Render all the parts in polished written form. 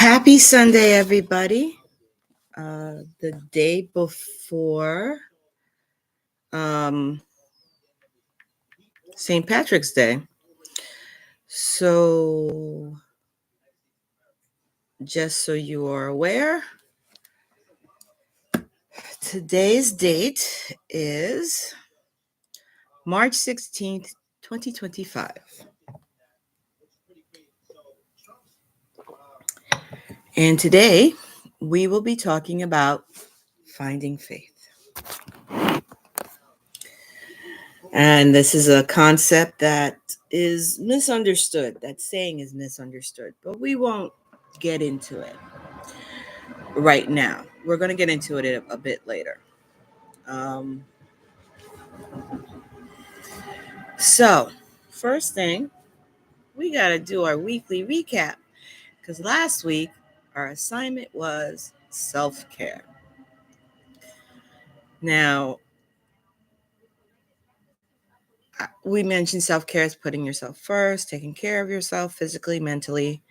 Happy Sunday, everybody. The day before um, St. Patrick's Day. So, just so you are aware, today's date is March 16th, 2025. And today we will be talking about finding faith. And this is a concept that is misunderstood. That saying is misunderstood, but we won't get into it right now. We're going to get into it a bit later. Um, so, first thing, we got to do our weekly recap because last week our assignment was self care. Now, we mentioned self care as putting yourself first, taking care of yourself physically, mentally,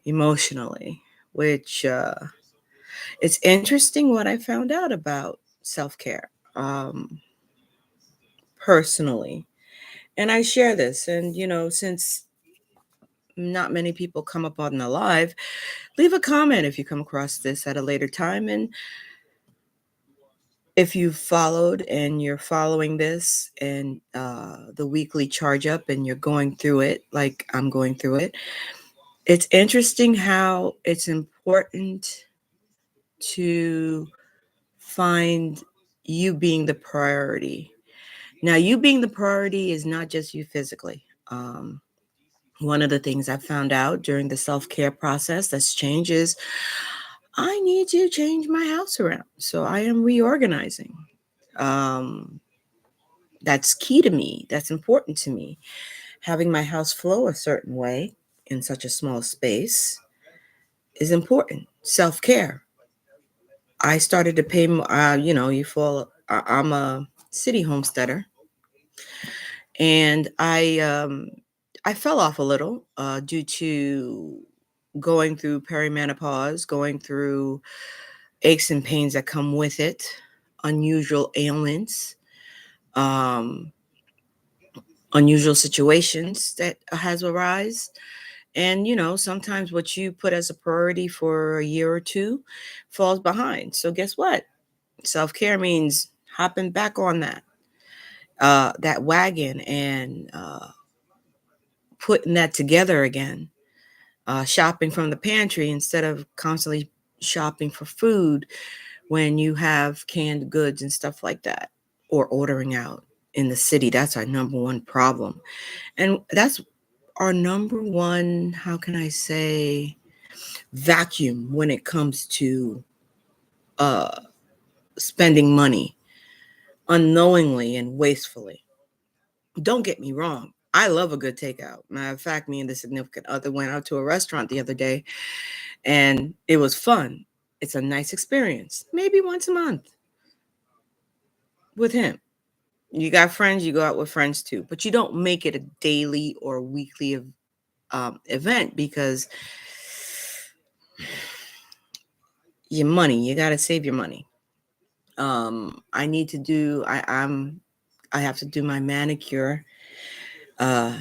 emotionally, which it's interesting what I found out about self care personally. And I share this. And, since not many people come up on the live, leave a comment if you come across this at a later time. And if you've followed and you're following this and the weekly charge up and you're going through it like I'm going through it, it's interesting how it's important to find you being the priority. Now, you being the priority is not just you physically. One of the things I found out during the self-care process that's changed is I need to change my house around. So I am reorganizing. Um, that's key to me. That's important to me. Having my house flow a certain way in such a small space is important. Self-care. I started to pay, I'm a city homesteader, and I fell off a little due to going through perimenopause, going through aches and pains that come with it, unusual ailments, um, unusual situations that has arise. And sometimes what you put as a priority for a year or two falls behind. So guess what? Self-care means hopping back on that wagon and putting that together again. Shopping from the pantry instead of constantly shopping for food when you have canned goods and stuff like that, or ordering out in the city. That's our number one problem. And that's our number one, how can I say, vacuum when it comes to uh, spending money unknowingly and wastefully. Don't get me wrong. I love a good takeout. Matter of fact, me and the significant other went out to a restaurant the other day and it was fun. It's a nice experience. Maybe once a month with him. You got friends, you go out with friends too, but you don't make it a daily or weekly event because your money, you got to save your money. I need to do, I have to do my manicure, uh,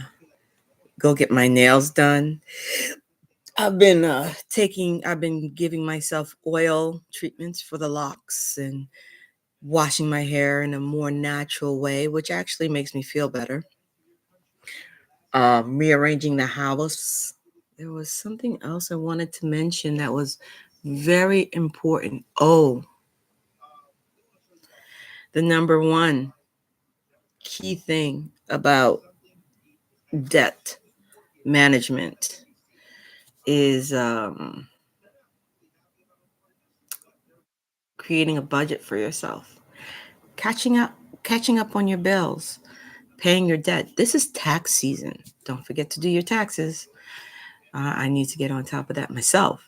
go get my nails done. I've been giving myself oil treatments for the locks and washing my hair in a more natural way, which actually makes me feel better. Rearranging the house. There was something else I wanted to mention that was very important. Oh, the number one key thing about debt management is creating a budget for yourself, catching up, catching up on your bills, paying your debt. This is tax season. Don't forget to do your taxes. I need to get on top of that myself.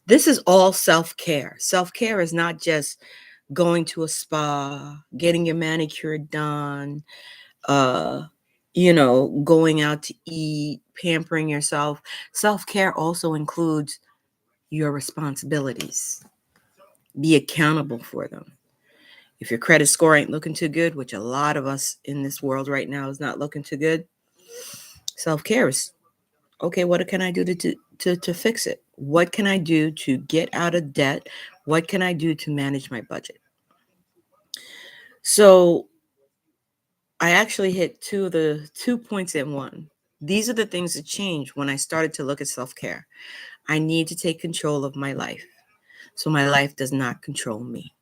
This is all self-care. Self-care is not just going to a spa, getting your manicure done, uh, going out to eat, pampering yourself. Self-care also includes your responsibilities. Be accountable for them. If your credit score ain't looking too good, which a lot of us in this world right now is not looking too good, self-care is okay. What can I do to fix it? What can I do to get out of debt? What can I do to manage my budget? So I actually hit two points in one. These are the things that changed when I started to look at self-care. I need to take control of my life so my life does not control me.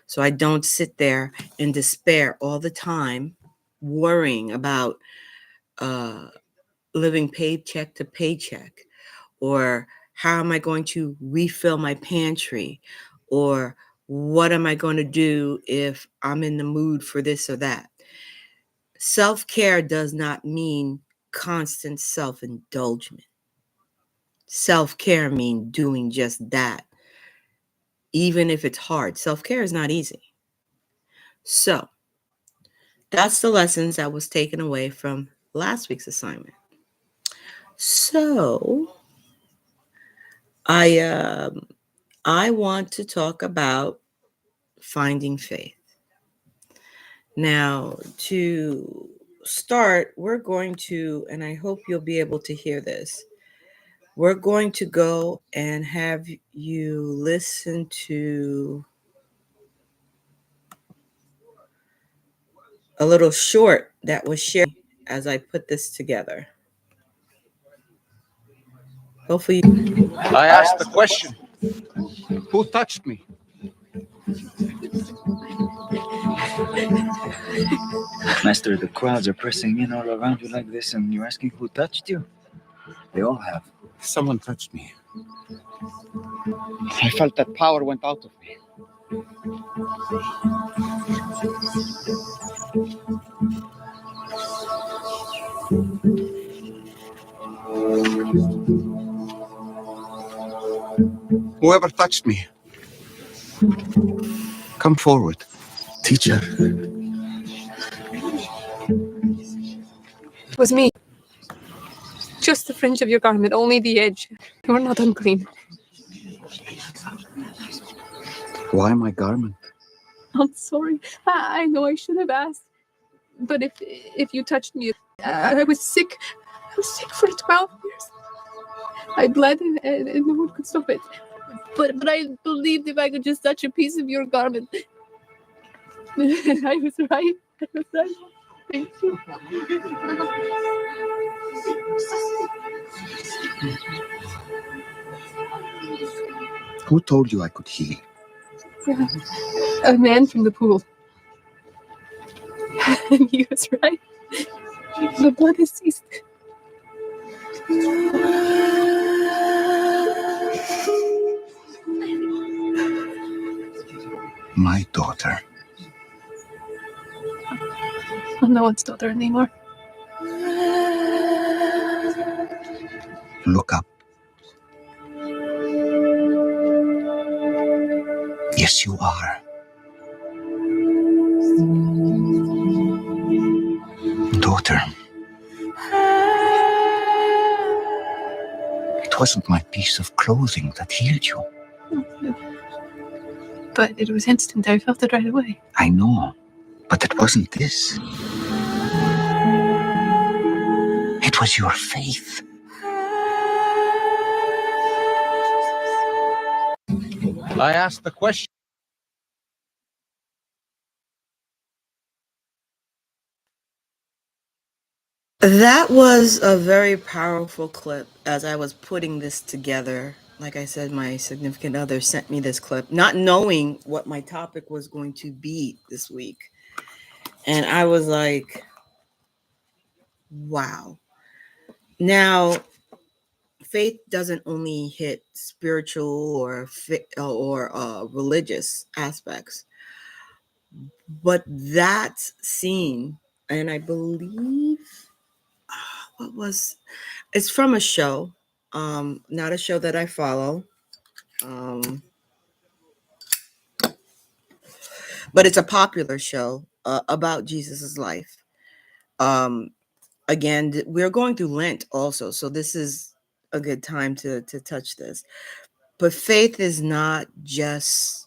So I don't sit there in despair all the time, worrying about living paycheck to paycheck, or how am I going to refill my pantry, or what am I going to do if I'm in the mood for this or that. Self-care does not mean constant self-indulgence. Self-care means doing just that, even if it's hard. Self-care is not easy. So that's the lessons that was taken away from last week's assignment. So I want to talk about finding faith. Now, to start, we're going to, and I hope you'll be able to hear this, we're going to go and have you listen to a little short that was shared as I put this together. Hopefully, I asked the question, who touched me? Master, the crowds are pressing in all around you like this, and you're asking who touched you? They all have. Someone touched me. I felt that power went out of me. Whoever touched me, come forward. Teacher. It was me. Just the fringe of your garment, only the edge. You are not unclean. Why my garment? I'm sorry. I know I should have asked. But if you touched me, I was sick. I was sick for 12 years. I bled and no one could stop it. But I believed if I could just touch a piece of your garment. I was right. I was right. Thank you. Who told you I could heal? Yeah. A man from the pool. And he was right. The blood has ceased. My daughter. I'm no one's daughter anymore. Look up. Yes, you are. Daughter. It wasn't my piece of clothing that healed you. But it was instant. I felt it right away. I know, but it wasn't this. It was your faith. I asked the question. that was a very powerful clip as I was putting this together. Like I said, my significant other sent me this clip, not knowing what my topic was going to be this week. And I was like, wow. Now, faith doesn't only hit spiritual or religious aspects, but that scene, and I believe it's from a show, not a show that I follow, but it's a popular show about Jesus's life. Again, we're going through Lent also, so this is a good time to touch this. But faith is not just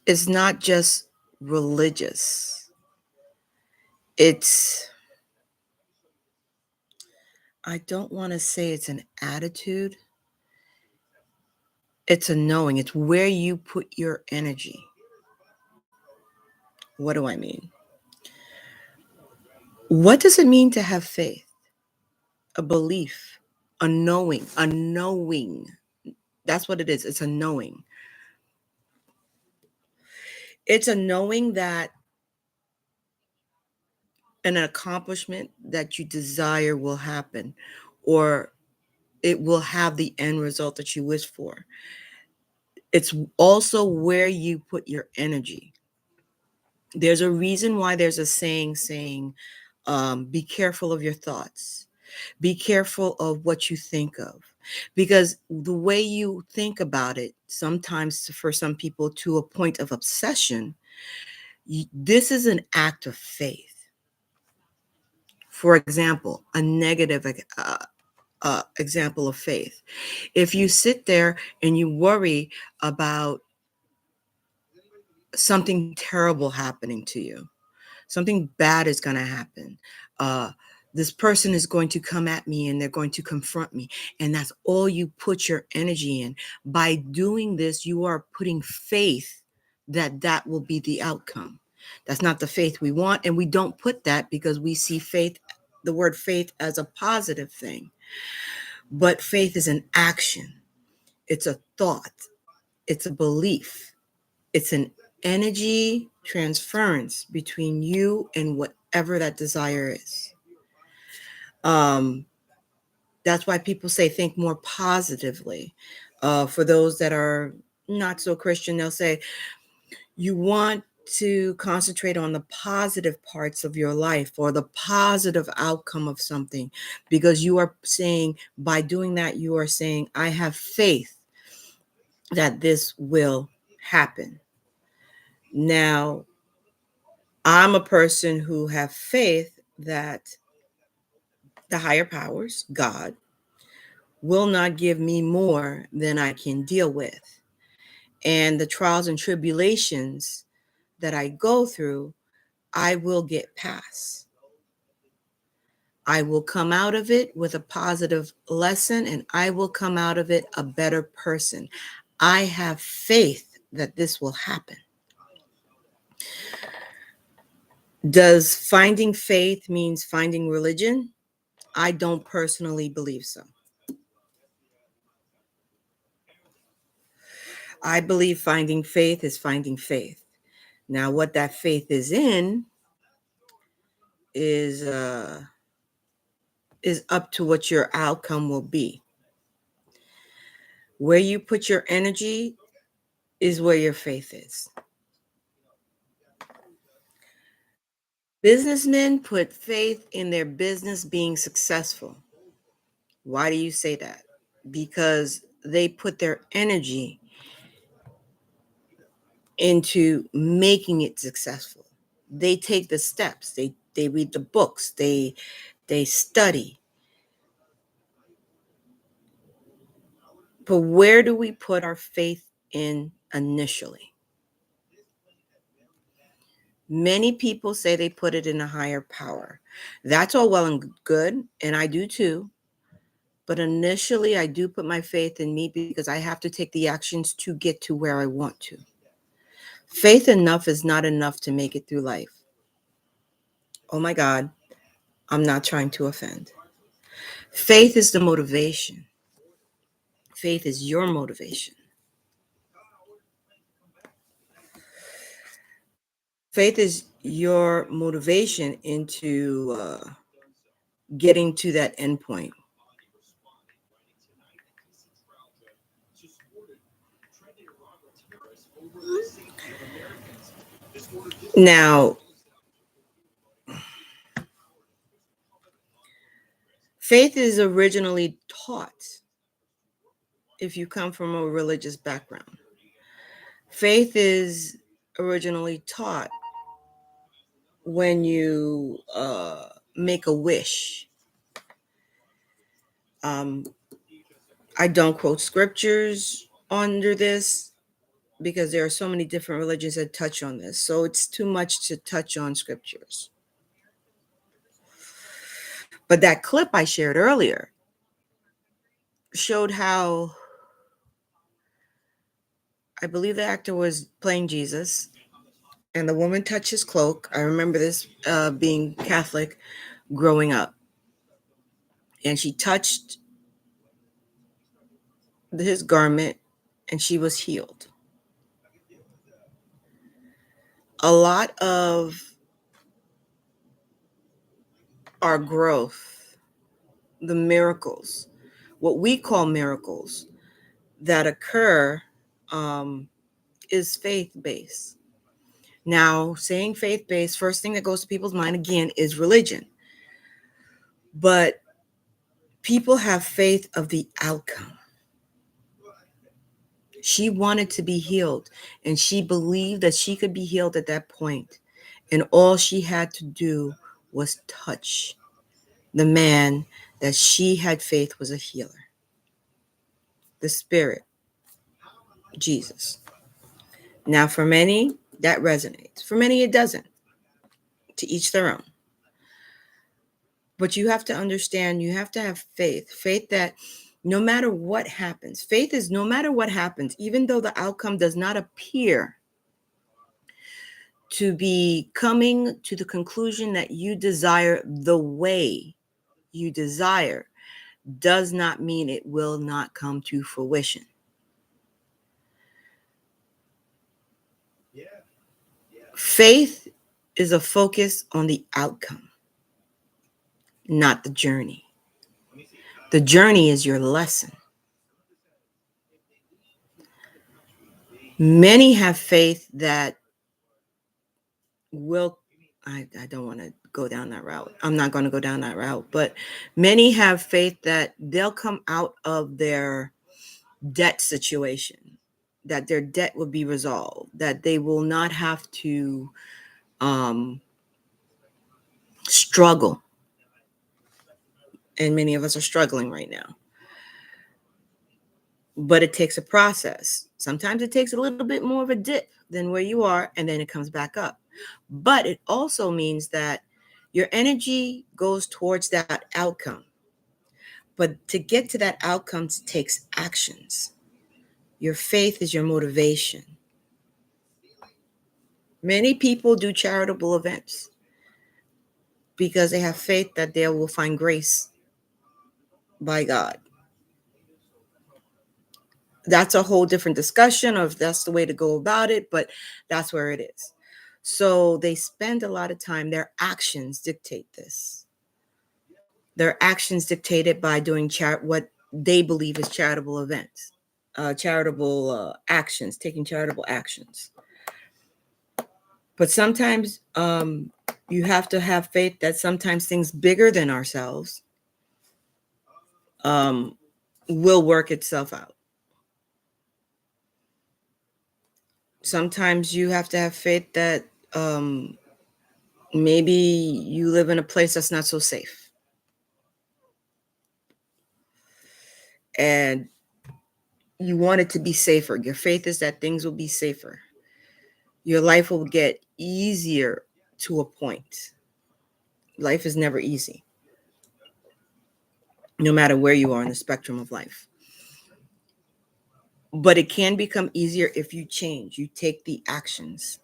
it's not just religious. It's, I don't want to say it's an attitude. It's a knowing. It's where you put your energy. What do I mean? What does it mean to have faith? A belief, a knowing, a knowing. That's what it is. It's a knowing. It's a knowing that an accomplishment that you desire will happen, or it will have the end result that you wish for. It's also where you put your energy. There's a reason why there's a saying, be careful of your thoughts. Be careful of what you think of. Because the way you think about it, sometimes for some people to a point of obsession, this is an act of faith. For example, a negative example of faith. If you sit there and you worry about something terrible happening to you, something bad is going to happen. This person is going to come at me and they're going to confront me. And that's all you put your energy in. By doing this, you are putting faith that that will be the outcome. That's not the faith we want. And we don't put that because we see faith, the word faith, as a positive thing. But faith is an action. It's a thought. It's a belief. It's an energy transference between you and whatever that desire is. That's why people say think more positively. For those that are not so Christian, they'll say you want to concentrate on the positive parts of your life or the positive outcome of something, because you are saying, by doing that, you are saying, I have faith that this will happen. Now, I'm a person who have faith that the higher powers, God, will not give me more than I can deal with. And the trials and tribulations that I go through, I will get past. I will come out of it with a positive lesson, and I will come out of it a better person. I have faith that this will happen. Does finding faith means finding religion? I don't personally believe so. I believe finding faith is finding faith. Now, what that faith is in is up to what your outcome will be. Where you put your energy is where your faith is. Businessmen put faith in their business being successful. Why do you say that? Because they put their energy into making it successful. They take the steps. They read the books. They study. But where do we put our faith in initially? Many people say they put it in a higher power. That's all well and good, and I do too. But initially, I do put my faith in me because I have to take the actions to get to where I want to. Faith enough is not enough to make it through life. Oh my God, I'm not trying to offend. Faith is the motivation. Faith is your motivation. Faith is your motivation into getting to that end point. Now, faith is originally taught if you come from a religious background. Faith is originally taught when you make a wish. I don't quote scriptures under this because there are so many different religions that touch on this. So it's too much to touch on scriptures. But that clip I shared earlier showed how, I believe the actor was playing Jesus, and the woman touched his cloak. I remember this being Catholic growing up. And she touched his garment and she was healed. A lot of our growth, the miracles, what we call miracles that occur, is faith-based. Now, saying faith-based, first thing that goes to people's mind again is religion. But people have faith of the outcome. She wanted to be healed, and she believed that she could be healed at that point. And all she had to do was touch the man that she had faith was a healer. The Spirit, Jesus. Now, for many, that resonates. For many, it doesn't. To each their own. But you have to understand, you have to have faith. Faith that no matter what happens, faith is no matter what happens, even though the outcome does not appear to be coming to the conclusion that you desire the way you desire, does not mean it will not come to fruition. Faith is a focus on the outcome, not the journey. The journey is your lesson. Many have faith that will, I don't want to go down that route. I'm not going to go down that route, but many have faith that they'll come out of their debt situation, that their debt will be resolved, that they will not have to struggle. And many of us are struggling right now. But it takes a process. Sometimes it takes a little bit more of a dip than where you are, and then it comes back up. But it also means that your energy goes towards that outcome. But to get to that outcome takes actions. Your faith is your motivation. Many people do charitable events because they have faith that they will find grace by God. That's a whole different discussion of that's the way to go about it, but that's where it is. So they spend a lot of time, their actions dictate this. Their actions dictated by doing what they believe is charitable events, charitable actions, taking charitable actions. But sometimes you have to have faith that sometimes things bigger than ourselves will work itself out. Sometimes you have to have faith that maybe you live in a place that's not so safe. And you want it to be safer. Your faith is that things will be safer. Your life will get easier to a point. Life is never easy, no matter where you are on the spectrum of life. But it can become easier if you change, you take the actions.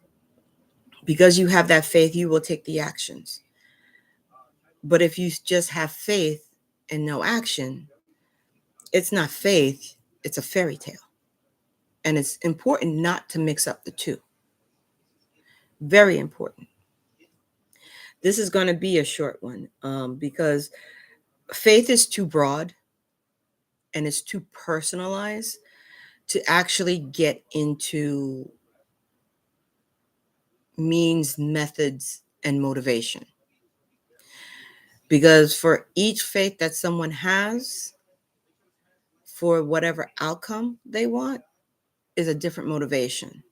Because you have that faith, you will take the actions. But if you just have faith and no action, it's not faith, it's a fairy tale. And it's important not to mix up the two. Very important. This is going to be a short one because faith is too broad and it's too personalized to actually get into means, methods, and motivation. Because for each faith that someone has, for whatever outcome they want, is a different motivation.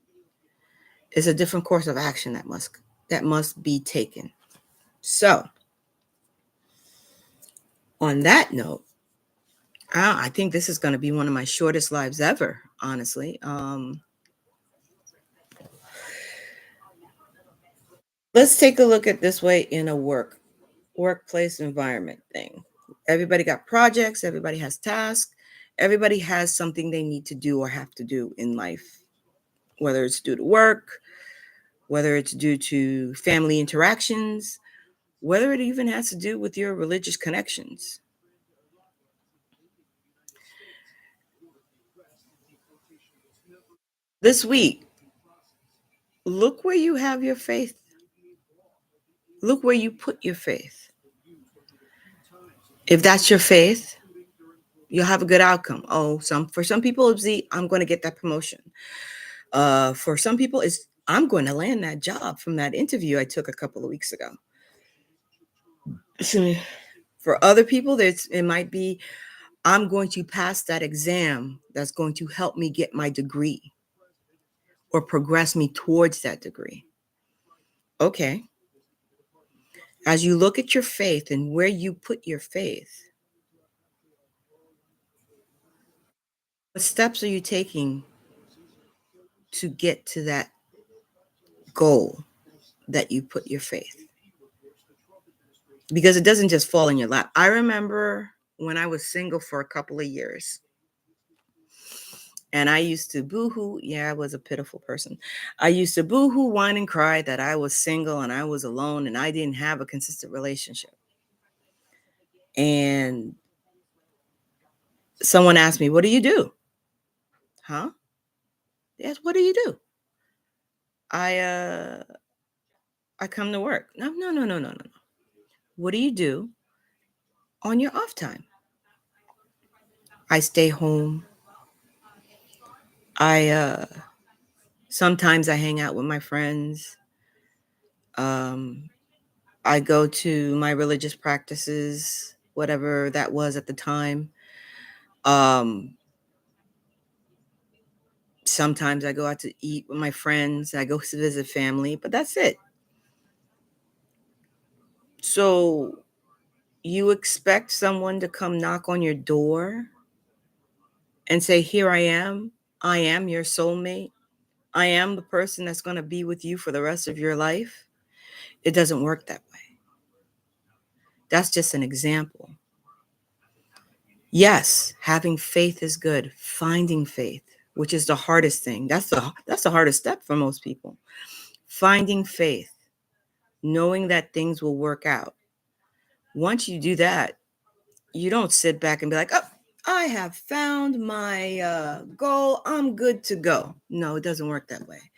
It's a different course of action that must be taken. So, on that note, I think this is going to be one of my shortest lives ever, honestly. Let's take a look at this way in a workplace environment thing. Everybody got projects, everybody has tasks, everybody has something they need to do or have to do in life, whether it's due to work, whether it's due to family interactions, whether it even has to do with your religious connections. This week, look where you have your faith. Look where you put your faith. If that's your faith, you'll have a good outcome. Oh, for some people, it's I'm going to get that promotion. For some people, it's I'm going to land that job from that interview I took a couple of weeks ago. For other people, it might be I'm going to pass that exam that's going to help me get my degree or progress me towards that degree. Okay. As you look at your faith and where you put your faith, what steps are you taking to get to that goal that you put your faith? Because it doesn't just fall in your lap. I remember when I was single for a couple of years, and I used to boohoo. Yeah, I was a pitiful person. I used to boohoo, whine, and cry that I was single and I was alone and I didn't have a consistent relationship. And someone asked me, "What do you do?" Huh? Yes, what do you do? I come to work. No. What do you do on your off time? I stay home. I sometimes I hang out with my friends. I go to my religious practices, whatever that was at the time. Sometimes I go out to eat with my friends. I go to visit family, but that's it. So you expect someone to come knock on your door and say, "Here I am. I am your soulmate. I am the person that's going to be with you for the rest of your life." It doesn't work that way. That's just an example. Yes, having faith is good. Finding faith, which is the hardest thing. That's the hardest step for most people. Finding faith, knowing that things will work out. Once you do that, you don't sit back and be like, "Oh, I have found my goal. I'm good to go." No, it doesn't work that way.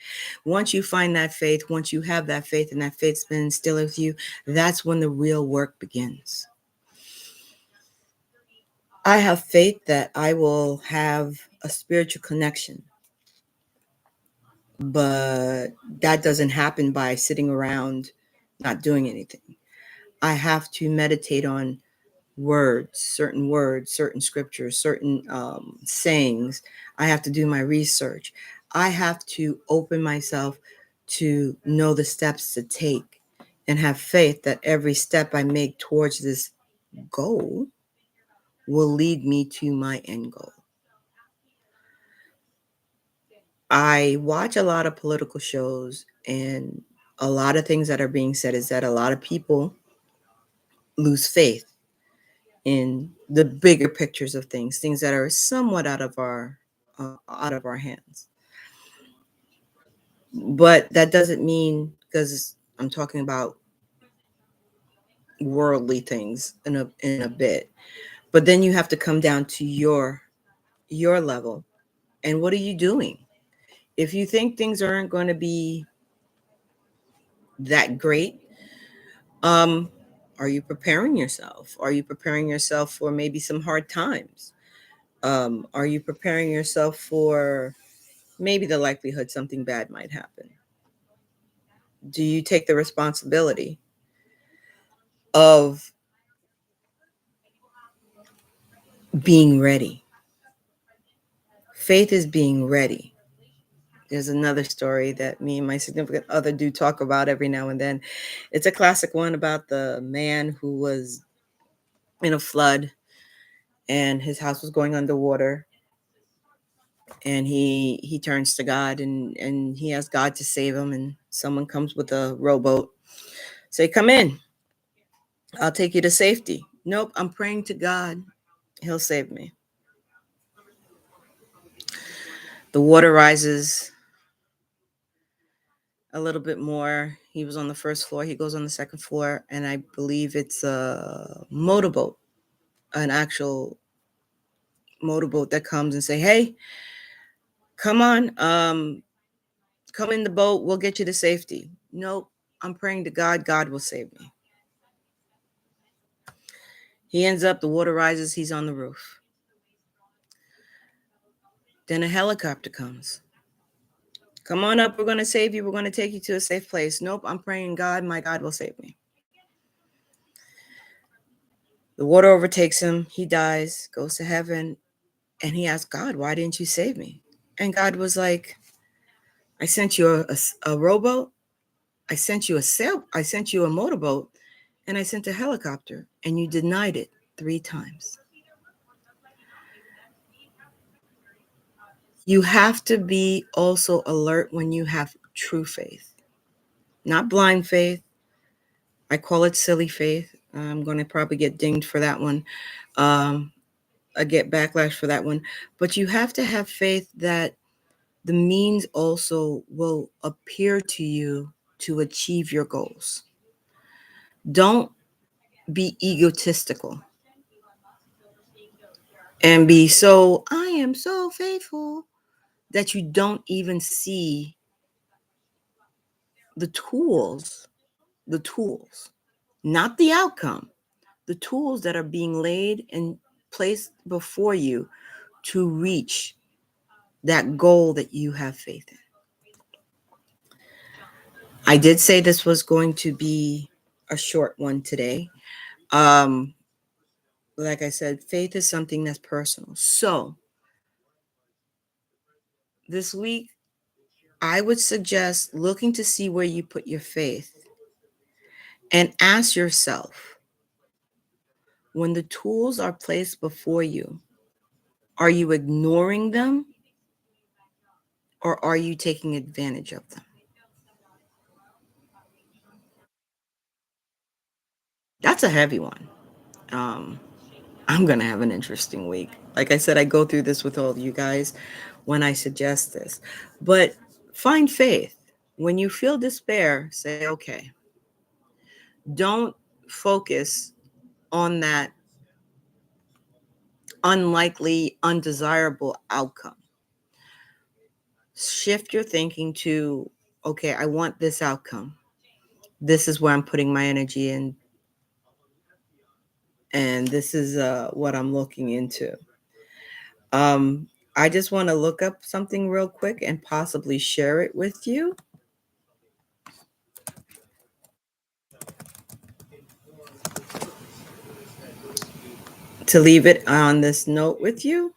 Once you find that faith, once you have that faith and that faith's been instilled with you, that's when the real work begins. I have faith that I will have a spiritual connection, but that doesn't happen by sitting around not doing anything. I have to meditate on words, certain scriptures, certain sayings. I have to do my research. I have to open myself to know the steps to take and have faith that every step I make towards this goal will lead me to my end goal. I watch a lot of political shows, and a lot of things that are being said is that a lot of people lose faith in the bigger pictures of things that are somewhat out of our hands. But that doesn't mean, because I'm talking about worldly things in a bit. But then you have to come down to your level. And what are you doing? If you think things aren't going to be that great, are you preparing yourself? Are you preparing yourself for maybe some hard times? Are you preparing yourself for maybe the likelihood something bad might happen? Do you take the responsibility of being ready? Faith is being ready. There's another story that me and my significant other do talk about every now and then. It's a classic one about the man who was in a flood, and his house was going underwater. And he turns to God, and he asks God to save him. And someone comes with a rowboat, say, "Come in. I'll take you to safety." Nope, I'm praying to God. He'll save me. The water rises a little bit more. He was on the first floor. He goes on the second floor, and I believe it's a motorboat, an actual motorboat that comes and say, "Hey, come on, come in the boat. We'll get you to safety." Nope, I'm praying to God. God will save me. He ends up, the water rises. He's on the roof. Then a helicopter comes. "Come on up. We're going to save you. We're going to take you to a safe place." Nope, I'm praying God. My God will save me. The water overtakes him. He dies, goes to heaven. And he asked God, "Why didn't you save me?" And God was like, "I sent you a rowboat. I sent you a motorboat, and I sent a helicopter, and you denied it 3 times." You have to be also alert when you have true faith, not blind faith. I call it silly faith. I'm going to probably get dinged for that one. I get backlash for that one. But you have to have faith that the means also will appear to you to achieve your goals. Don't be egotistical and be so, "I am so faithful," that you don't even see the tools, not the outcome, the tools that are being laid and placed before you to reach that goal that you have faith in. I did say this was going to be a short one today. Like I said, faith is something that's personal. So this week, I would suggest looking to see where you put your faith and ask yourself, when the tools are placed before you, are you ignoring them or are you taking advantage of them? That's a heavy one. I'm going to have an interesting week. Like I said, I go through this with all of you guys when I suggest this. But find faith. When you feel despair, say, okay. Don't focus on that unlikely, undesirable outcome. Shift your thinking to, okay, I want this outcome. This is where I'm putting my energy in. And this is what I'm looking into. I just want to look up something real quick and possibly share it with you. To leave it on this note with you.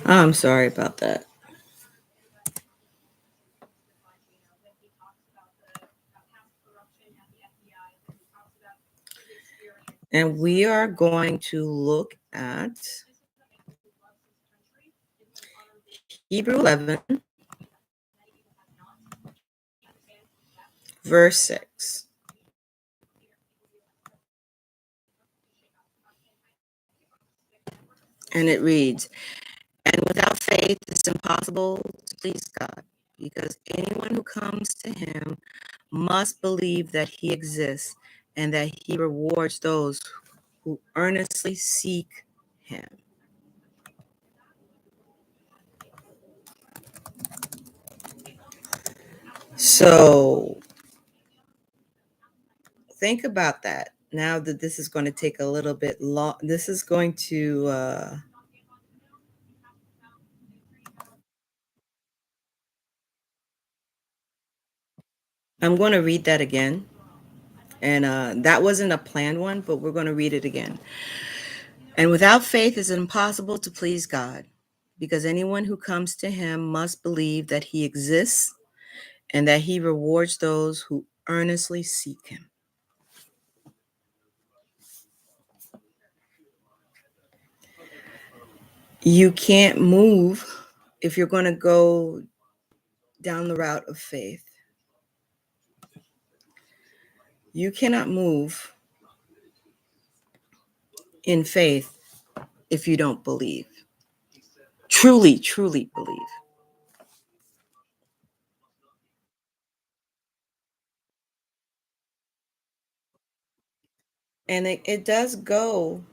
I'm sorry about that. And we are going to look at Hebrew 11, verse 6. And it reads, "And without faith, it's impossible to please God, because anyone who comes to him must believe that he exists and that he rewards those who earnestly seek him." So think about that. Now that this is going to take a little bit long, this is going to I'm going to read that again. And that wasn't a planned one, but we're going to read it again. And without faith, it's impossible to please God, because anyone who comes to him must believe that he exists and that he rewards those who earnestly seek him. You can't move if you're going to go down the route of faith. You cannot move in faith if you don't believe. Truly, truly believe. And it does go,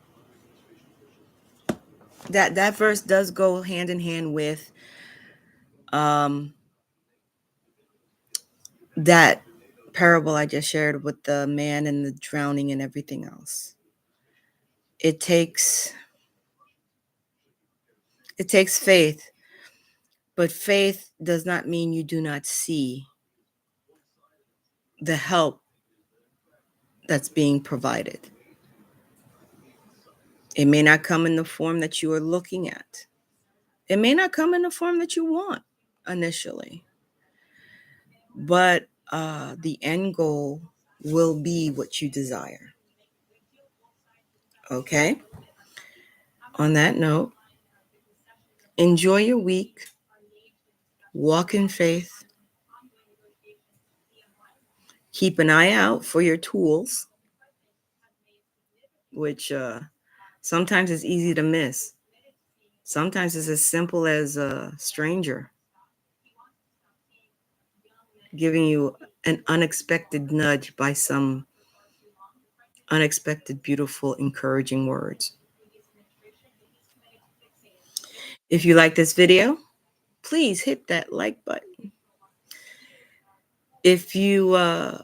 that verse does go hand in hand with that parable I just shared with the man and the drowning and everything else. It takes faith, but faith does not mean you do not see the help that's being provided. It may not come in the form that you are looking at. It may not come in the form that you want initially, but the end goal will be what you desire. Okay? On that note, enjoy your week. Walk in faith. Keep an eye out for your tools, which sometimes is easy to miss. Sometimes it's as simple as a stranger giving you an unexpected nudge by some unexpected, beautiful, encouraging words. If you like this video, please hit that like button. If you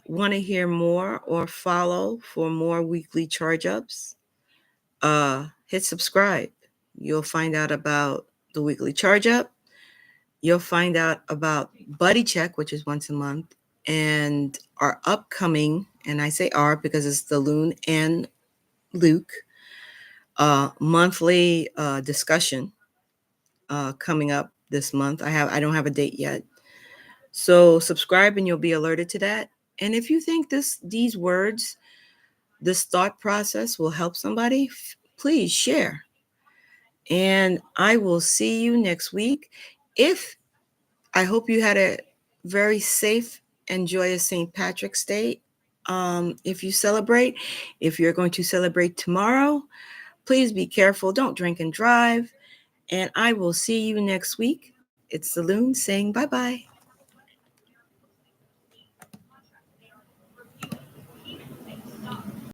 want to hear more or follow for more weekly charge ups, hit subscribe. You'll find out about the weekly charge up. You'll find out about Buddy Check, which is once a month, and our upcoming, and I say our because it's the Loon and Luke, monthly discussion coming up this month. I don't have a date yet. So subscribe and you'll be alerted to that. And if you think these words, this thought process will help somebody, please share. And I will see you next week. I hope you had a very safe and joyous St. Patrick's Day. If you celebrate, if you're going to celebrate tomorrow, please be careful. Don't drink and drive. And I will see you next week. It's the Loon saying bye-bye.